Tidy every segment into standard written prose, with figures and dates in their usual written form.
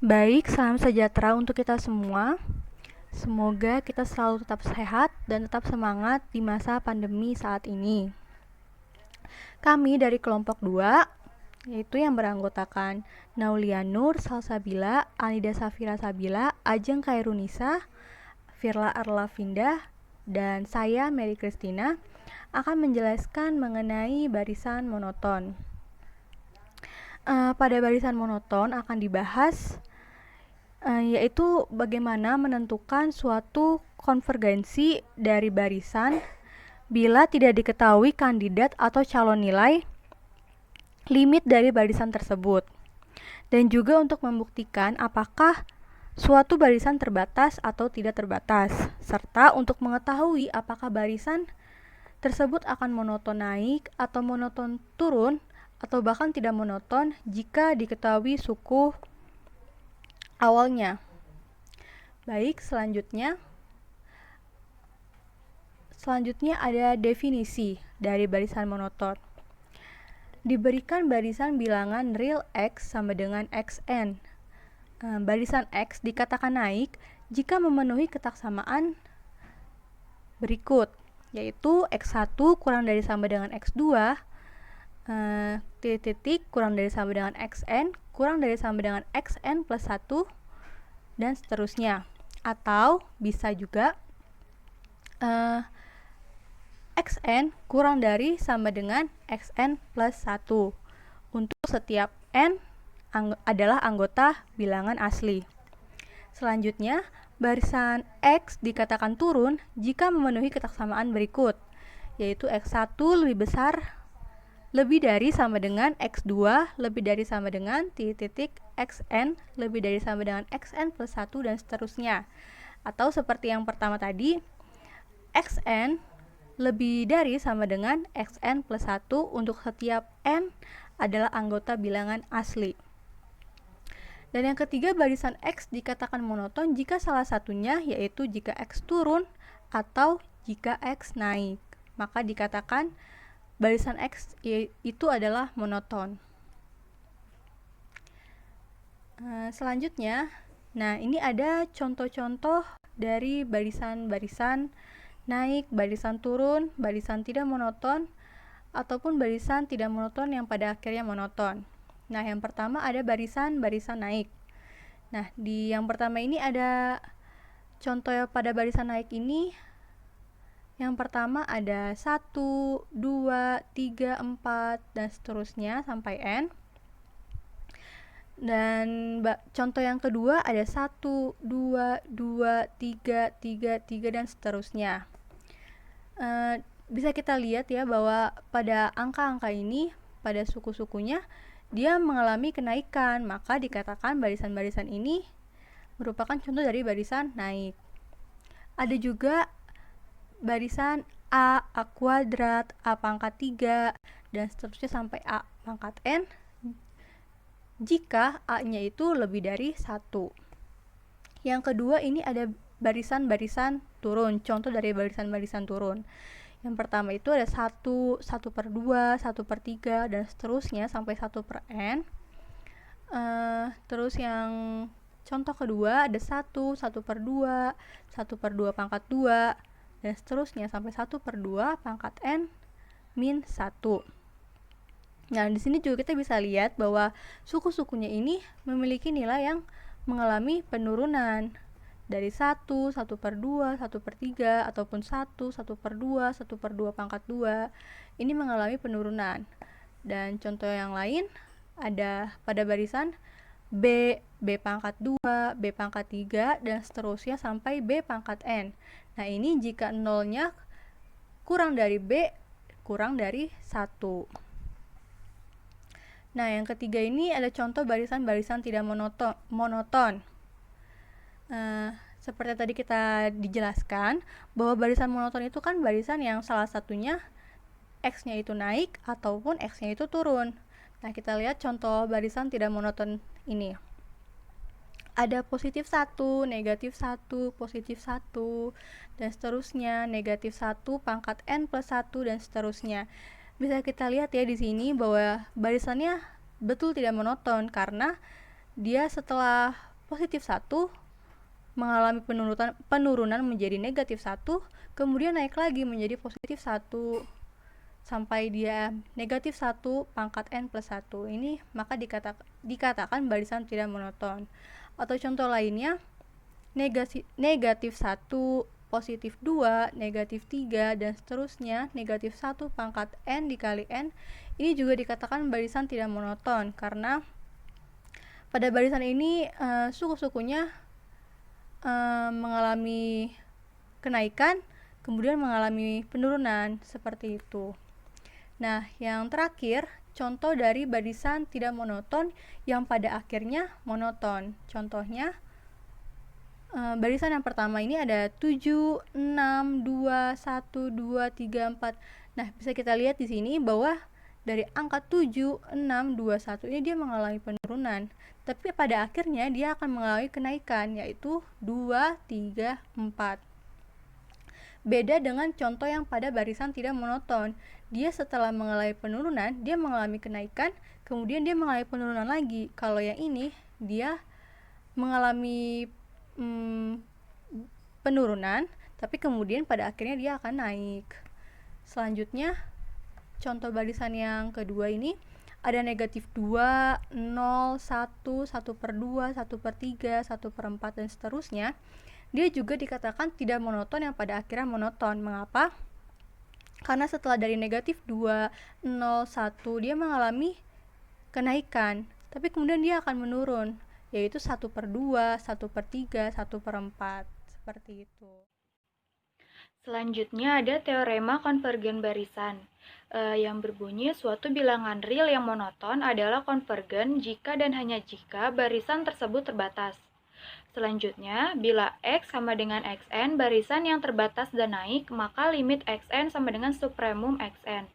Baik, salam sejahtera untuk kita semua. Semoga kita selalu tetap sehat dan tetap semangat di masa pandemi saat ini. Kami dari kelompok 2, yaitu yang beranggotakan Naulia Nur Salsabila, Anida Safira Sabila, Ajeng Khairunisa, Firla Arlavinda, dan saya Mary Christina akan menjelaskan mengenai barisan monoton. Pada barisan monoton akan dibahas yaitu bagaimana menentukan suatu konvergensi dari barisan bila tidak diketahui kandidat atau calon nilai limit dari barisan tersebut, dan juga untuk membuktikan apakah suatu barisan terbatas atau tidak terbatas, serta untuk mengetahui apakah barisan tersebut akan monoton naik atau monoton turun atau bahkan tidak monoton jika diketahui suku awalnya. Baik, selanjutnya ada definisi dari barisan monoton. Diberikan barisan bilangan real X sama dengan Xn. Barisan X dikatakan naik jika memenuhi ketaksamaan berikut, yaitu X1 kurang dari sama dengan X2, titik kurang dari sama dengan Xn, kurang dari sama dengan Xn plus 1, dan seterusnya. Atau bisa juga Xn kurang dari sama dengan Xn plus 1 untuk setiap n adalah anggota bilangan asli. Selanjutnya, barisan X dikatakan turun jika memenuhi ketaksamaan berikut, yaitu X1 lebih dari sama dengan X2 lebih dari sama dengan titik Xn lebih dari sama dengan Xn plus 1 dan seterusnya. Atau seperti yang pertama tadi, Xn lebih dari sama dengan Xn plus 1 untuk setiap n adalah anggota bilangan asli. Dan yang ketiga, barisan X dikatakan monoton jika salah satunya, yaitu jika X turun atau jika X naik, maka dikatakan barisan X itu adalah monoton. Selanjutnya, ini ada contoh-contoh dari barisan-barisan naik, barisan turun, barisan tidak monoton, ataupun barisan tidak monoton yang pada akhirnya monoton. Yang pertama ada barisan-barisan naik. Di yang pertama ini ada contoh pada barisan naik ini. Yang pertama ada 1, 2, 3, 4, dan seterusnya sampai n. Dan contoh yang kedua ada 1, 2, 2, 3, 3, 3, dan seterusnya. Bisa kita lihat ya bahwa pada angka-angka ini, pada suku-sukunya, dia mengalami kenaikan, maka dikatakan barisan-barisan ini merupakan contoh dari barisan naik. Ada juga barisan A kuadrat, A pangkat 3, dan seterusnya sampai A pangkat N jika A-nya itu lebih dari 1. Yang kedua ini ada barisan-barisan turun, contoh dari barisan-barisan turun. Yang pertama itu ada 1, 1 per 2, 1 per 3, dan seterusnya sampai 1 per N. Terus yang contoh kedua ada 1, 1 per 2, 1 per 2 pangkat 2, dan seterusnya sampai 1 per 2 pangkat N min 1. Di sini juga kita bisa lihat bahwa suku-sukunya ini memiliki nilai yang mengalami penurunan dari 1, 1 per 2, 1 per 3, ataupun 1, 1 per 2, 1 per 2 pangkat 2. Ini mengalami penurunan. Dan contoh yang lain ada pada barisan B, B pangkat 2, B pangkat 3, dan seterusnya sampai B pangkat N. Ini jika nolnya kurang dari B, kurang dari 1. Yang ketiga ini ada contoh barisan-barisan tidak monoton. Seperti tadi kita dijelaskan bahwa barisan monoton itu kan barisan yang salah satunya X-nya itu naik ataupun X-nya itu turun. Kita lihat contoh barisan tidak monoton ini. Ada positif 1, negatif 1, positif 1, dan seterusnya, negatif 1 pangkat N plus 1, dan seterusnya. Bisa kita lihat ya di sini bahwa barisannya betul tidak monoton karena dia setelah positif 1 mengalami penurunan menjadi negatif 1, kemudian naik lagi menjadi positif 1 sampai dia negatif 1 pangkat n plus 1. Ini maka dikatakan barisan tidak monoton. Atau contoh lainnya, negatif 1, positif 2, negatif 3, dan seterusnya, negatif 1 pangkat n dikali n, ini juga dikatakan barisan tidak monoton, karena pada barisan ini suku-sukunya mengalami kenaikan, kemudian mengalami penurunan, seperti itu. Nah, yang terakhir, contoh dari barisan tidak monoton yang pada akhirnya monoton. Contohnya, barisan yang pertama ini ada 7, 6, 2, 1, 2, 3, 4. Nah, bisa kita lihat di sini bahwa dari angka 7, 6, 2, 1 ini dia mengalami penurunan. Tapi pada akhirnya dia akan mengalami kenaikan, yaitu 2, 3, 4. Beda dengan contoh yang pada barisan tidak monoton. Dia setelah mengalami penurunan, dia mengalami kenaikan, kemudian dia mengalami penurunan lagi. Kalau yang ini, dia mengalami penurunan, tapi kemudian pada akhirnya dia akan naik. Selanjutnya, contoh barisan yang kedua ini, ada negatif 2, 0, 1, 1/2, 1/3, 1/4, dan seterusnya. Dia juga dikatakan tidak monoton yang pada akhirnya monoton. Mengapa? Karena setelah dari negatif 2, 0, 1, dia mengalami kenaikan, tapi kemudian dia akan menurun, yaitu 1/2, 1/3, 1/4, seperti itu. Selanjutnya ada teorema konvergen barisan, yang berbunyi suatu bilangan real yang monoton adalah konvergen jika dan hanya jika barisan tersebut terbatas. Selanjutnya, bila X sama dengan Xn, barisan yang terbatas dan naik, maka limit Xn sama dengan supremum Xn.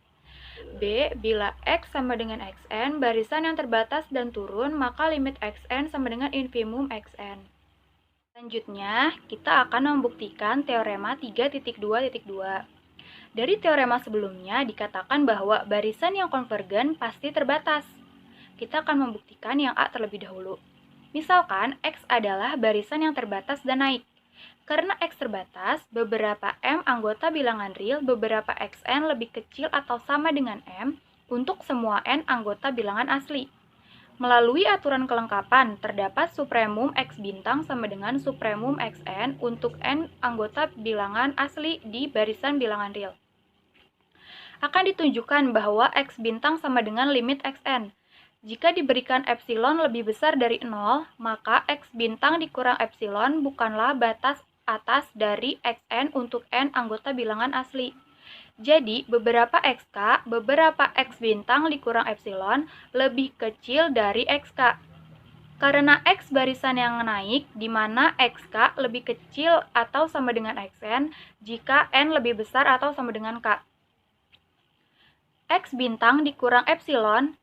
B, bila X sama dengan Xn, barisan yang terbatas dan turun, maka limit Xn sama dengan infimum Xn. Selanjutnya, kita akan membuktikan teorema 3.2.2. Dari teorema sebelumnya dikatakan bahwa barisan yang konvergen pasti terbatas. Kita akan membuktikan yang A terlebih dahulu. Misalkan X adalah barisan yang terbatas dan naik. Karena X terbatas, beberapa M anggota bilangan real beberapa Xn lebih kecil atau sama dengan M untuk semua N anggota bilangan asli. Melalui aturan kelengkapan, terdapat supremum X bintang sama dengan supremum Xn untuk N anggota bilangan asli di barisan bilangan real. Akan ditunjukkan bahwa X bintang sama dengan limit Xn. Jika diberikan epsilon lebih besar dari 0, maka X bintang dikurang epsilon bukanlah batas atas dari Xn untuk N anggota bilangan asli. Jadi, beberapa XK, beberapa X bintang dikurang epsilon lebih kecil dari XK. Karena X barisan yang naik, di mana XK lebih kecil atau sama dengan Xn jika N lebih besar atau sama dengan K. X bintang dikurang epsilon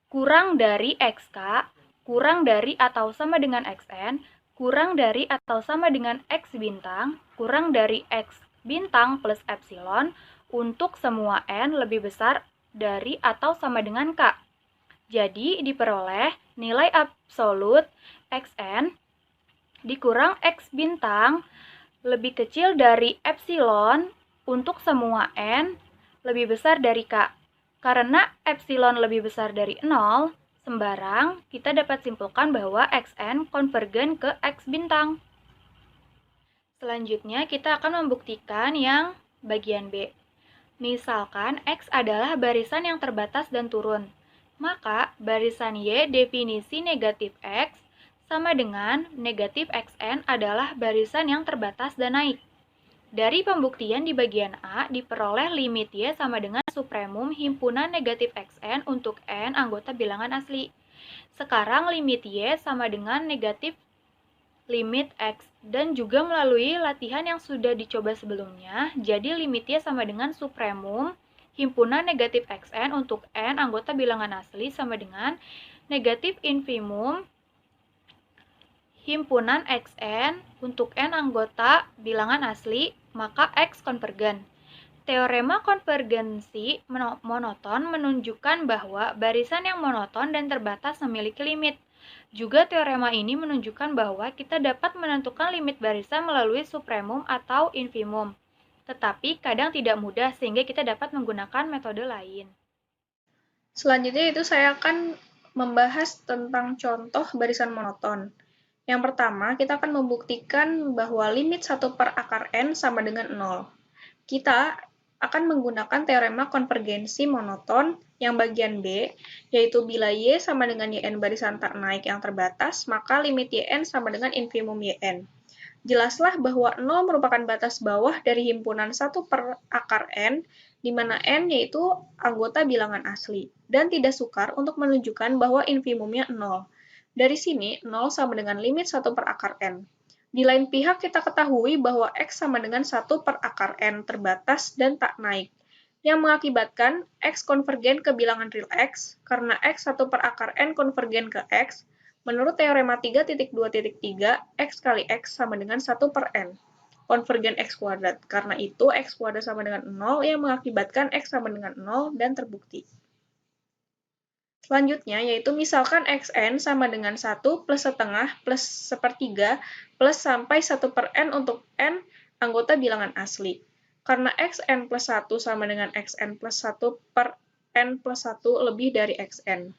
kurang dari XK, kurang dari atau sama dengan Xn, kurang dari atau sama dengan X bintang, kurang dari X bintang plus epsilon untuk semua N lebih besar dari atau sama dengan K. Jadi, diperoleh nilai absolut Xn dikurang X bintang lebih kecil dari epsilon untuk semua N lebih besar dari K. Karena epsilon lebih besar dari 0, sembarang, kita dapat simpulkan bahwa Xn konvergen ke X bintang. Selanjutnya, kita akan membuktikan yang bagian B. Misalkan X adalah barisan yang terbatas dan turun, maka barisan Y definisi negatif X sama dengan negatif Xn adalah barisan yang terbatas dan naik. Dari pembuktian di bagian A, diperoleh limit Y sama dengan supremum himpunan negatif Xn untuk N anggota bilangan asli. Sekarang limit Y sama dengan negatif limit X, dan juga melalui latihan yang sudah dicoba sebelumnya, jadi limit Y sama dengan supremum himpunan negatif Xn untuk N anggota bilangan asli sama dengan negatif infimum himpunan Xn untuk N anggota bilangan asli, maka X konvergen. Teorema konvergensi monoton menunjukkan bahwa barisan yang monoton dan terbatas memiliki limit. Juga teorema ini menunjukkan bahwa kita dapat menentukan limit barisan melalui supremum atau infimum. Tetapi kadang tidak mudah sehingga kita dapat menggunakan metode lain. Selanjutnya itu saya akan membahas tentang contoh barisan monoton. Yang pertama, kita akan membuktikan bahwa limit 1 per akar N sama dengan 0. Kita akan menggunakan teorema konvergensi monoton yang bagian B, yaitu bila Y sama dengan YN barisan tak naik yang terbatas, maka limit YN sama dengan infimum YN. Jelaslah bahwa 0 merupakan batas bawah dari himpunan 1 per akar N, di mana N yaitu anggota bilangan asli, dan tidak sukar untuk menunjukkan bahwa infimumnya 0. Dari sini, 0 sama dengan limit 1 per akar N. Di lain pihak, kita ketahui bahwa X sama dengan 1 per akar N terbatas dan tak naik, yang mengakibatkan X konvergen ke bilangan real X, karena X 1 per akar N konvergen ke X, menurut teorema 3.2.3, X kali X sama dengan 1 per N. Konvergen X kuadrat. Karena itu, X kuadrat sama dengan 0 yang mengakibatkan X sama dengan 0 dan terbukti. Selanjutnya, yaitu misalkan Xn sama dengan 1 plus setengah plus sepertiga plus sampai 1 per N untuk N anggota bilangan asli. Karena Xn plus 1 sama dengan Xn plus 1 per N plus 1 lebih dari Xn.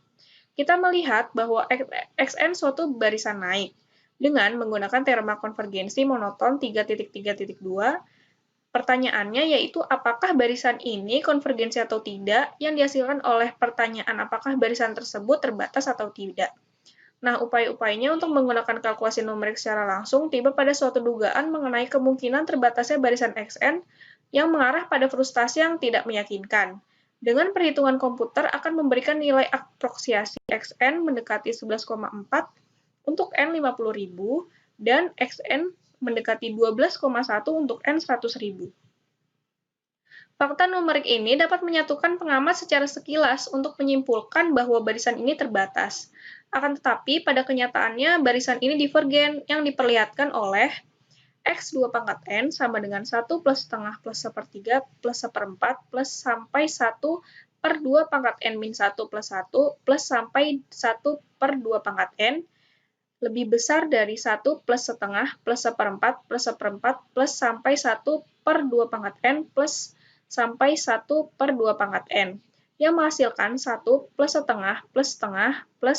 Kita melihat bahwa Xn suatu barisan naik dengan menggunakan teorema konvergensi monoton 3.3.2. Pertanyaannya yaitu apakah barisan ini konvergensi atau tidak yang dihasilkan oleh pertanyaan apakah barisan tersebut terbatas atau tidak. Nah, upaya-upayanya untuk menggunakan kalkulasi numerik secara langsung tiba pada suatu dugaan mengenai kemungkinan terbatasnya barisan Xn yang mengarah pada frustasi yang tidak meyakinkan. Dengan perhitungan komputer akan memberikan nilai aproksiasi Xn mendekati 11,4 untuk N 50.000 dan Xn mendekati 12,1 untuk N 100.000. Fakta numerik ini dapat menyatukan pengamat secara sekilas untuk menyimpulkan bahwa barisan ini terbatas. Akan tetapi, pada kenyataannya barisan ini divergen yang diperlihatkan oleh X2 pangkat N sama dengan 1 plus setengah plus sepertiga plus seperempat plus sampai 1 per 2 pangkat N min 1 plus 1 plus sampai 1 per 2 pangkat N lebih besar dari 1 plus setengah plus seperempat plus sampai 1 per 2 pangkat N plus sampai 1 per 2 pangkat N, yang menghasilkan 1 plus setengah plus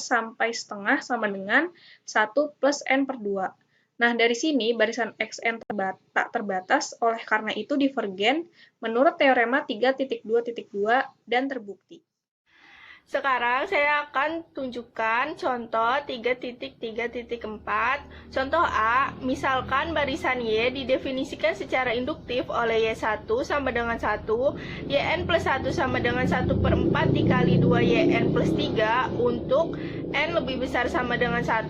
sampai setengah sama dengan 1 plus N per 2. Nah, dari sini barisan Xn tak terbatas, oleh karena itu divergen menurut teorema 3.2.2 dan terbukti. Sekarang saya akan tunjukkan contoh 3.3.4. Contoh A, misalkan barisan Y didefinisikan secara induktif oleh Y1 sama dengan 1, Yn plus 1 sama dengan 1 per 4 dikali 2 Yn plus 3 untuk N lebih besar sama dengan 1.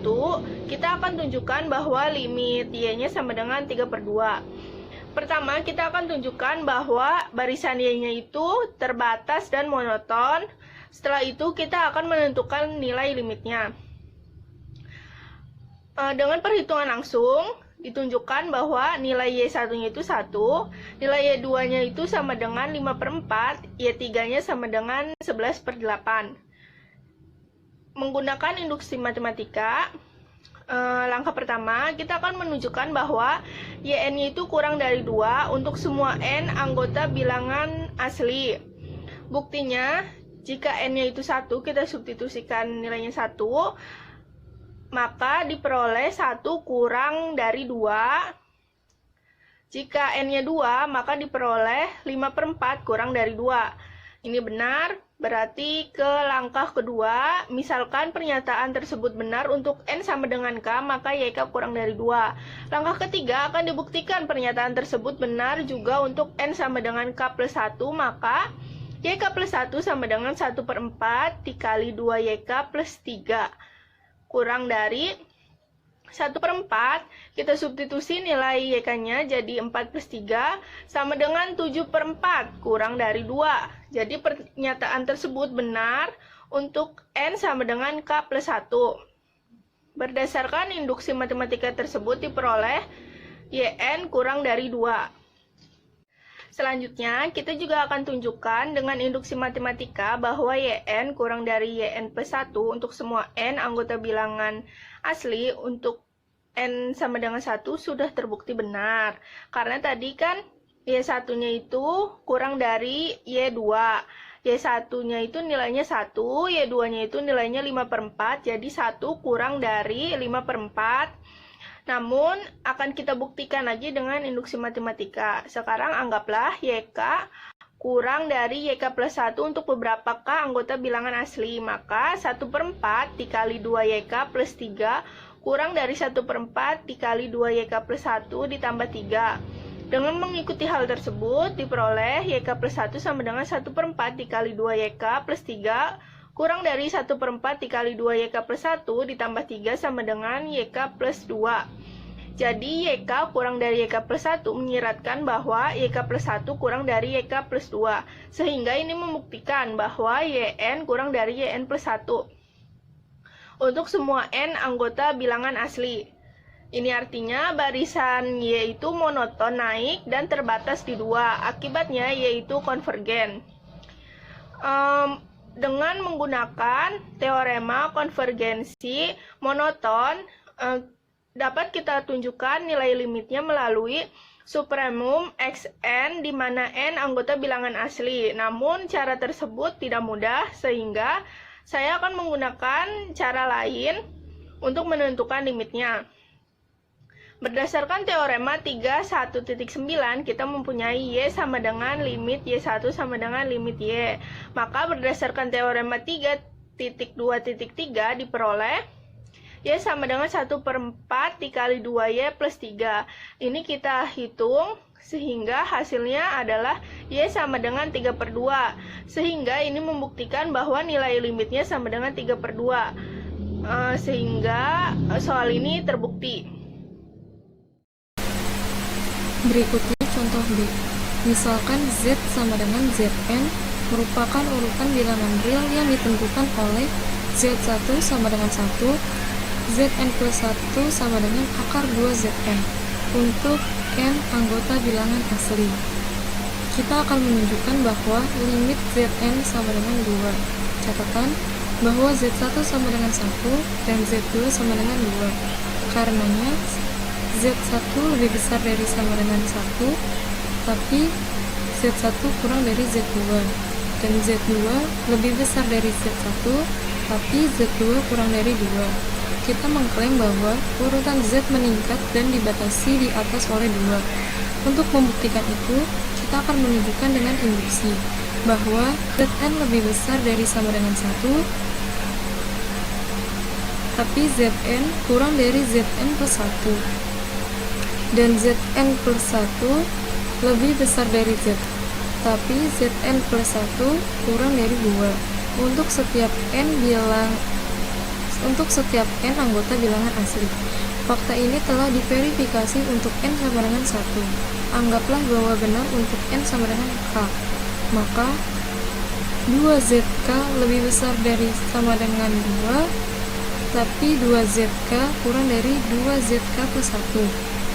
Kita akan tunjukkan bahwa limit Y-nya sama dengan 3 per 2. Pertama, kita akan tunjukkan bahwa barisan Y-nya itu terbatas dan monoton. Setelah itu, kita akan menentukan nilai limitnya. Dengan perhitungan langsung, ditunjukkan bahwa nilai Y1-nya itu 1, nilai Y2-nya itu sama dengan 5 per 4, Y3-nya sama dengan 11 per 8. Menggunakan induksi matematika, langkah pertama, kita akan menunjukkan bahwa Yn-nya itu kurang dari 2 untuk semua N anggota bilangan asli. Buktinya, jika N-nya itu 1, kita substitusikan nilainya 1, maka diperoleh 1 kurang dari 2. Jika N-nya 2, maka diperoleh 5 per 4 kurang dari 2. Ini benar, berarti ke langkah kedua, misalkan pernyataan tersebut benar untuk N sama dengan K, maka YK kurang dari 2. Langkah ketiga akan dibuktikan pernyataan tersebut benar juga untuk N sama dengan K plus 1, maka YK plus 1 sama dengan 1 per 4 dikali 2 YK plus 3 kurang dari 1 per 4. Kita substitusi nilai YK-nya jadi 4 plus 3 sama dengan 7 per 4 kurang dari 2. Jadi pernyataan tersebut benar untuk N sama dengan K plus 1. Berdasarkan induksi matematika tersebut diperoleh YN kurang dari 2. Selanjutnya, kita juga akan tunjukkan dengan induksi matematika bahwa YN kurang dari YN plus 1 untuk semua N anggota bilangan asli untuk N sama dengan 1 sudah terbukti benar. Karena tadi kan Y1-nya itu kurang dari Y2. Y1-nya itu nilainya 1, Y2-nya itu nilainya 5/4, jadi 1 kurang dari 5/4. Namun, akan kita buktikan lagi dengan induksi matematika. Sekarang anggaplah YK kurang dari YK plus 1 untuk beberapa K anggota bilangan asli. Maka 1/4 dikali 2YK plus 3 kurang dari 1/4 dikali 2YK plus 1 ditambah 3. Dengan mengikuti hal tersebut, diperoleh YK plus 1 sama dengan 1/4 dikali 2YK plus 3 kurang dari 1/4 dikali 2YK plus 1 ditambah 3 sama dengan YK plus 2. Jadi YK kurang dari YK plus 1 menyiratkan bahwa YK plus 1 kurang dari YK plus 2. Sehingga ini membuktikan bahwa YN kurang dari YN plus 1. Untuk semua N anggota bilangan asli. Ini artinya barisan Y itu monoton naik dan terbatas di 2. Akibatnya Y itu konvergen. Dengan menggunakan teorema konvergensi monoton, dapat kita tunjukkan nilai limitnya melalui supremum Xn di mana N anggota bilangan asli. Namun cara tersebut tidak mudah sehingga saya akan menggunakan cara lain untuk menentukan limitnya. Berdasarkan teorema 31.9, kita mempunyai Y sama dengan limit Y1 sama dengan limit Y. Maka berdasarkan teorema 3.2.3 diperoleh Y sama dengan 1/4 dikali 2Y plus 3. Ini kita hitung sehingga hasilnya adalah Y sama dengan 3/2. Sehingga ini membuktikan bahwa nilai limitnya sama dengan 3/2. Sehingga soal ini terbukti. Berikutnya contoh B. Misalkan Z sama dengan Zn merupakan urutan bilangan real yang ditentukan oleh Z1 sama dengan 1, Zn plus 1 sama dengan akar 2Zn untuk N anggota bilangan asli. Kita akan menunjukkan bahwa limit Zn sama dengan 2. Catatan bahwa Z1 sama dengan 1 dan Z2 sama dengan 2. Karenanya Z1 lebih besar dari sama dengan 1, tapi Z1 kurang dari Z2. Dan Z2 lebih besar dari Z1, tapi Z2 kurang dari 2. Kita mengklaim bahwa urutan Z meningkat dan dibatasi di atas oleh 2. Untuk membuktikan itu, kita akan menunjukkan dengan induksi bahwa Zn lebih besar dari sama dengan 1, tapi Zn kurang dari Zn plus 1. Dan Zn plus 1 lebih besar dari Z, tapi Zn plus 1 kurang dari 2 untuk setiap N anggota bilangan asli. Fakta ini telah diverifikasi untuk N sama dengan 1. Anggaplah bahwa benar untuk N sama dengan K. Maka 2ZK lebih besar dari sama dengan 2, tapi 2ZK kurang dari 2ZK plus 1.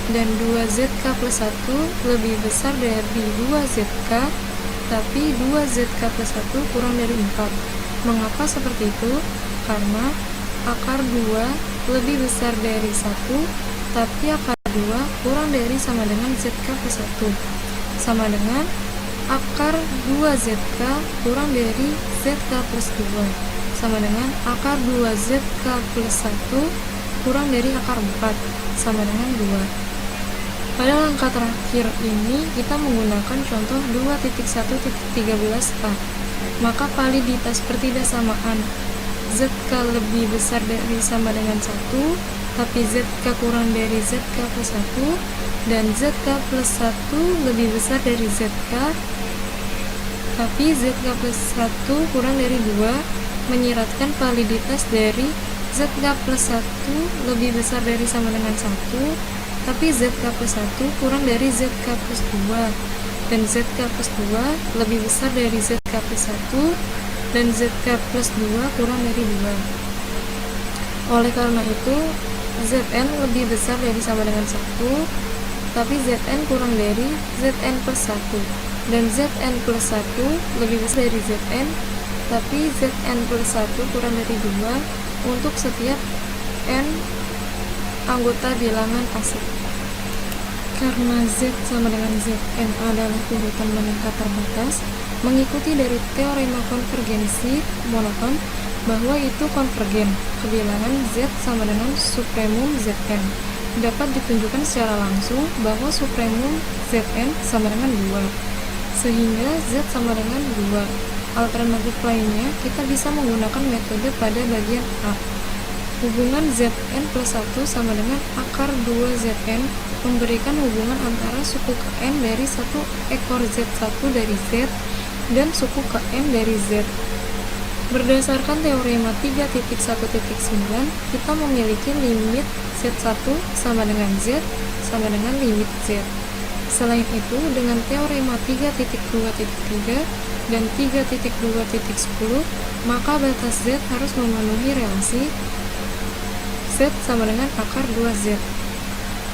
Dan 2ZK plus 1 lebih besar dari 2ZK, tapi 2ZK plus 1 kurang dari 4. Mengapa seperti itu? Karena akar 2 lebih besar dari 1, tapi akar 2 kurang dari sama dengan ZK plus 1. Sama dengan akar 2ZK kurang dari ZK plus 2. Sama dengan akar 2ZK plus 1 kurang dari akar 4. Sama dengan 2. Pada langkah terakhir ini, kita menggunakan contoh 2.1.13a. Maka validitas pertidaksamaan ZK lebih besar dari sama dengan 1, tapi ZK kurang dari ZK plus 1, dan ZK plus 1 lebih besar dari ZK, tapi ZK plus 1 kurang dari 2, menyiratkan validitas dari ZK plus 1 lebih besar dari sama dengan 1, tapi ZK plus 1 kurang dari ZK plus 2, dan ZK plus 2 lebih besar dari ZK plus 1, dan ZK plus 2 kurang dari 2. Oleh karena itu, Zn lebih besar dari sama dengan 1, tapi Zn kurang dari Zn plus 1. dan Zn plus 1 lebih besar dari Zn, tapi Zn plus 1 kurang dari 2 untuk setiap n anggota bilangan asli. Karena Z sama dengan Zn adalah urutan meningkat terbatas, mengikuti dari teorema konvergensi monoton bahwa itu konvergen ke bilangan Z sama dengan supremum Zn. Dapat ditunjukkan secara langsung bahwa supremum Zn sama dengan 2, sehingga Z sama dengan 2. Alternatif lainnya, kita bisa menggunakan metode pada bagian A. Hubungan Zn plus 1 sama dengan akar 2Zn memberikan hubungan antara suku ke n dari satu ekor Z1 dari Z dan suku ke n dari Z. Berdasarkan teorema 3.1.9, kita memiliki limit Z1 sama dengan Z sama dengan limit Z. Selain itu, dengan teorema 3.2.3 dan 3.2.10, maka batas Z harus memenuhi relasi Z sama dengan akar 2Z.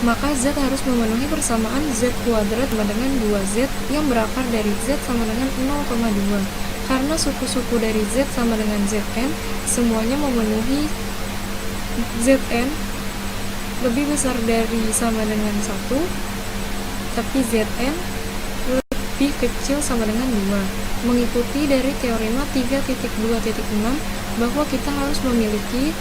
Maka Z harus memenuhi persamaan Z kuadrat sama dengan 2Z yang berakar dari Z sama dengan 0,2. Karena suku-suku dari Z sama dengan Zn semuanya memenuhi Zn lebih besar dari sama dengan 1, tapi Zn lebih kecil sama dengan 2. Mengikuti dari teorema 3.2.6 bahwa kita harus memiliki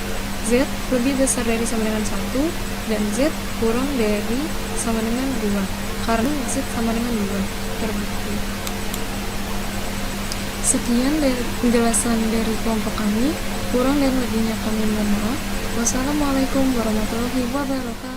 Z lebih besar dari sama dengan 1 dan Z kurang dari sama dengan 2 karena Z sama dengan 2 terbukti. Sekian dari penjelasan dari kelompok kami. Kurang dan lebihnya kami mohon maaf. Wassalamualaikum warahmatullahi wabarakatuh.